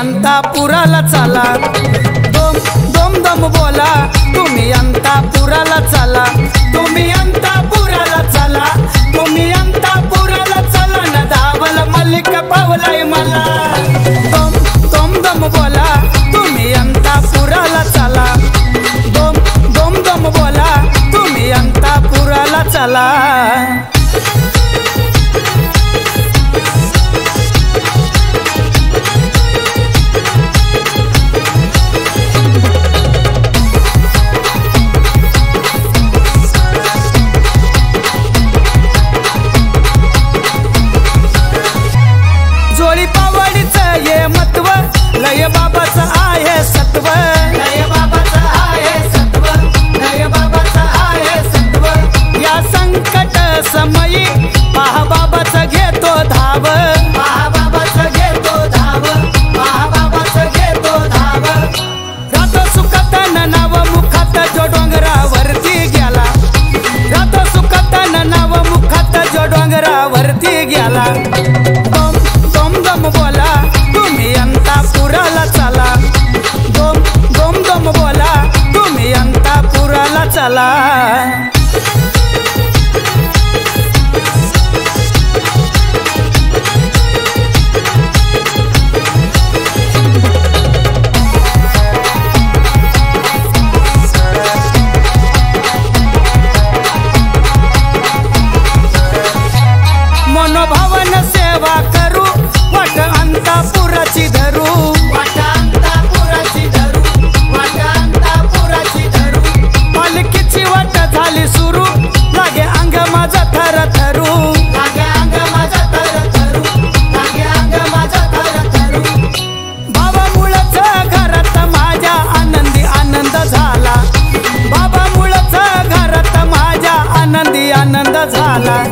अंतापुराला चला दोम दोम दम बोला तुम्ही अंतापुराला चला तुम्ही अंतापुराला चला तुम्ही अंतापुराला चला न धावल मलिक पावलाय मला दोम दोम दम बोला तुम्ही अंतापुराला चला दोम दोम दम बोला तुम्ही अंतापुराला चला जोडी पावडीचं ये महत्व लय बाबाचं आहे सत्व लय बाबाचं आहे सत्व लय बाबाचं आहे सत्व या संकट समयी पहा बाबाचं घेतो धाव पहा बाबाचं घेतो धाव पहा बाबाचं घेतो धाव रातो सुखात नाव मुखात जो डोंगरावरती गेला रातो सुखात नाव मुखात जो डोंगरावरती गेला बोला तुम्ही अंतापुराला चला दोम दोम दम बोला तुम्ही अंतापुराला चला मनोभावन सेवा करू वाट अंतापुराची धरू वाट अंतापुराची धरू वाट अंतापुराची धरू पालखीची वाट झाली सुरू लागे अंग माझा थर थरू लागे अंग माझा थर थरू लागे अंग माझा थर थरू बाबा मुळच घरात माझ्या आनंदी आनंद झाला बाबा मुळच घरात माझ्या आनंदी आनंद झाला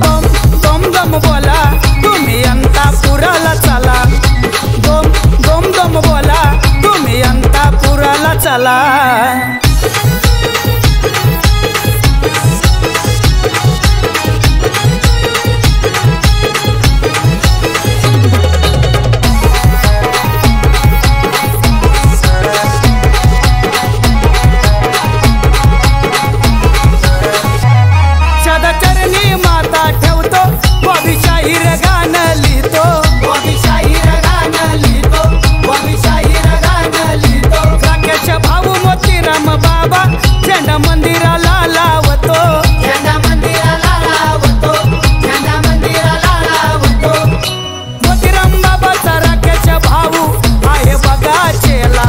दोम दोम दम बोला तुम्ही अंतापुराला चला दोम दोम दम बोला तुम्ही अंतापुराला चला सदाचरणी माता ठेवतो शाहीर गाण लिहितो शाहीर गाण लिहितो शाहीर गाण लिहितो राकेश भाऊ मोतीराम बाबा झेंडा मंदिराला लावतो झेंडा मंदिराला लावतो झेंडा मंदिराला लावतो मोतीराम बाबाचा राकेश भाऊ आहे बघा चेला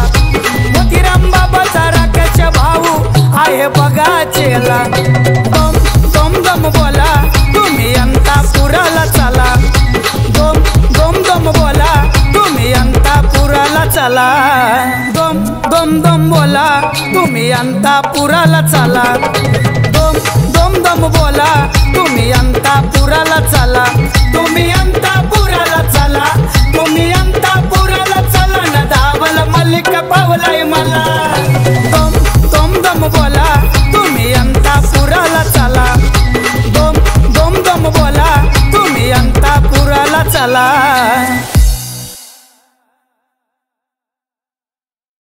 मोतीराम बाबाचा राकेश भाऊ आहे बघा चेला दोम दोम दम बोला तुम्ही अंतापुराला चला दोम दोम दम बोला तुम्ही अंतापुराला चला दोम दोम दम बोला तुम्ही अंतापुराला चला दोम दोम दम बोला तुम्ही अंतापुराला चला तुम्ही अंतापुराला चला तुम्ही अंतापुराला चला न धावल मलिक पावलाय मला दोम दोम दम बोला तुम्ही अंतापुराला चला दोम दोम दम बोला तुम्ही अंतापुराला चला